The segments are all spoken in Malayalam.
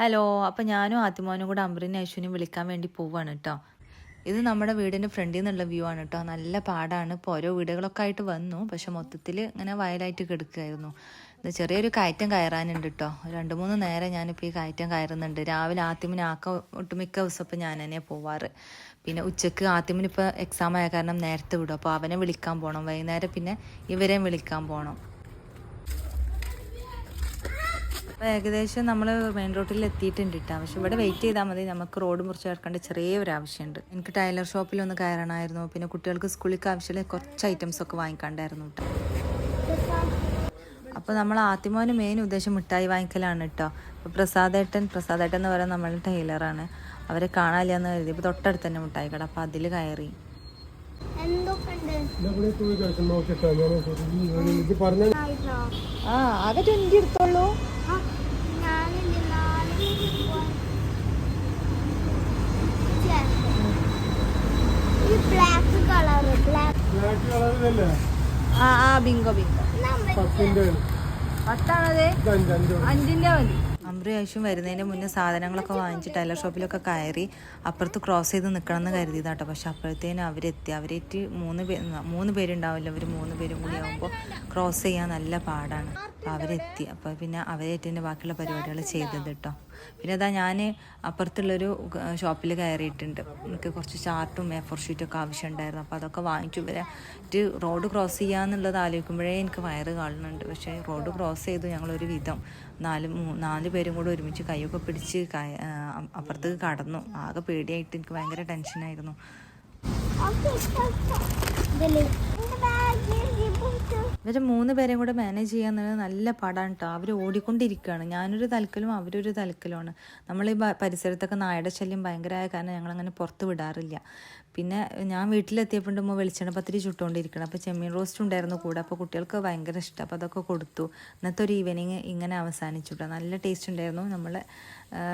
ഹലോ, അപ്പോൾ ഞാനും ആത്തിമോനും കൂടെ അമ്രിനെ ഐശുവിനെയും വിളിക്കാൻ വേണ്ടി പോവാണ് കേട്ടോ. ഇത് നമ്മുടെ വീടിൻ്റെ ഫ്രണ്ടിൽ നിന്നുള്ള വ്യൂ ആണ് കേട്ടോ. നല്ല പാടാണ്. ഇപ്പോൾ ഓരോ വീടുകളൊക്കെ ആയിട്ട് വന്നു, പക്ഷെ മൊത്തത്തിൽ ഇങ്ങനെ വയലായിട്ട് കിടക്കുകയായിരുന്നു. ഇത് ചെറിയൊരു കയറ്റം കയറാനുണ്ട് കേട്ടോ. 2-3 നേരം ഞാനിപ്പോൾ ഈ കയറ്റം കയറുന്നുണ്ട്. രാവിലെ ആത്തിമിനാക്ക ഒട്ടുമിക്ക ദിവസം ഇപ്പോൾ ഞാൻ തന്നെ പോവാറ്. പിന്നെ ഉച്ചക്ക് ആത്തിമിനിപ്പോൾ എക്സാം ആയ കാരണം നേരത്തെ വിടും, അപ്പോൾ അവനെ വിളിക്കാൻ പോകണം. വൈകുന്നേരം പിന്നെ ഇവരെയും വിളിക്കാൻ പോകണം. അപ്പോൾ ഏകദേശം നമ്മൾ മെയിൻ റോഡിൽ എത്തിയിട്ടുണ്ട് കേട്ടോ. പക്ഷെ ഇവിടെ വെയിറ്റ് ചെയ്താൽ മതി, നമുക്ക് റോഡ് മുറിച്ച് കിടക്കേണ്ട ചെറിയൊരു ആവശ്യമുണ്ട്. എനിക്ക് ടൈലർ ഷോപ്പിലൊന്ന് കയറണമായിരുന്നു. പിന്നെ കുട്ടികൾക്ക് സ്കൂളിലേക്ക് ആവശ്യമുള്ള കുറച്ച് ഐറ്റംസ് ഒക്കെ വാങ്ങിക്കണ്ടായിരുന്നു കേട്ടോ. അപ്പോൾ നമ്മൾ ആദ്യമോന് മെയിൻ ഉദ്ദേശം മിഠായി വാങ്ങിക്കലാണ് കേട്ടോ. അപ്പോൾ പ്രസാദേട്ടൻ എന്ന് പറയുന്നത് നമ്മളുടെ ടൈലറാണ്. അവരെ കാണാനില്ല എന്ന് കരുതി ഇപ്പോൾ തൊട്ടടുത്ത് തന്നെ മിഠായി കട, അപ്പോൾ അതിൽ കയറി. ആകെ 20 എടുത്തോളൂ. ബിങ്കോ 10ആണത്, 5ന്റെ മതി. അമ്രി ആവശ്യം വരുന്നതിന് മുന്നേ സാധനങ്ങളൊക്കെ വാങ്ങിച്ച് ടൈലർ ഷോപ്പിലൊക്കെ കയറി അപ്പുറത്ത് ക്രോസ് ചെയ്ത് നിൽക്കണം എന്ന് കരുതിയതാട്ടോ. പക്ഷെ അപ്പോഴത്തേനും അവരെത്തി. അവരേറ്റ് 3 പേരുണ്ടാവില്ല, അവർ 3 പേരും കൂടി ആകുമ്പോൾ ക്രോസ് ചെയ്യാൻ നല്ല പാടാണ്. അപ്പോൾ അവരെത്തി. അപ്പോൾ പിന്നെ അവരേറ്റിൻ്റെ ബാക്കിയുള്ള പരിപാടികൾ ചെയ്തത് കേട്ടോ. പിന്നെ അതാ ഞാൻ അപ്പുറത്തുള്ളൊരു ഷോപ്പിൽ കയറിയിട്ടുണ്ട്. എനിക്ക് കുറച്ച് ചാർട്ടും A4 ഷീറ്റൊക്കെ ആവശ്യമുണ്ടായിരുന്നു. അപ്പോൾ അതൊക്കെ വാങ്ങിച്ചു. ഇവരായിട്ട് റോഡ് ക്രോസ് ചെയ്യാന്നുള്ളത് ആലോചിക്കുമ്പോഴേ എനിക്ക് വയറ് കാണുന്നുണ്ട്. പക്ഷേ റോഡ് ക്രോസ് ചെയ്തു ഞങ്ങളൊരു വിധം. 4 പേരും കൂടെ ഒരുമിച്ച് കൈയൊക്കെ പിടിച്ച് അപ്പുറത്തേക്ക് കടന്നു. ആകെ പേടിയായിട്ട് എനിക്ക് ഭയങ്കര ടെൻഷനായിരുന്നു. ഇവരെ 3 പേരെയും കൂടെ മാനേജ് ചെയ്യാന്നുള്ളത് നല്ല പാടാണ് കേട്ടോ. അവർ ഓടിക്കൊണ്ടിരിക്കുകയാണ്. ഞാനൊരു തലക്കലും അവരൊരു തലക്കലുമാണ്. നമ്മൾ ഈ പരിസരത്തൊക്കെ നായയുടെ ശല്യം ഭയങ്കരമായ കാരണം ഞങ്ങളങ്ങനെ പുറത്ത് വിടാറില്ല. പിന്നെ ഞാൻ വീട്ടിലെത്തിയപ്പോഴുമ്പോൾ വെളിച്ചെണ്ണ പത്തിരി ചുട്ടുകൊണ്ടിരിക്കണം. അപ്പോൾ ചെമ്മീൻ റോസ്റ്റ് ഉണ്ടായിരുന്നു കൂടെ. അപ്പോൾ കുട്ടികൾക്ക് ഭയങ്കര ഇഷ്ടം. അപ്പോൾ അതൊക്കെ കൊടുത്തു. ഇന്നത്തെ ഒരു ഈവനിങ് ഇങ്ങനെ അവസാനിച്ചു കേട്ടോ. നല്ല ടേസ്റ്റ് ഉണ്ടായിരുന്നു നമ്മളെ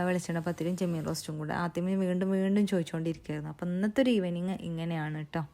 വെളിച്ചെണ്ണ പത്തിരിയും ചെമ്മീൻ റോസ്റ്റും കൂടെ. ആദ്യമേ വീണ്ടും ചോദിച്ചുകൊണ്ടിരിക്കുകയായിരുന്നു. അപ്പോൾ ഇന്നത്തെ ഒരു ഈവനിങ് ഇങ്ങനെയാണ് കേട്ടോ.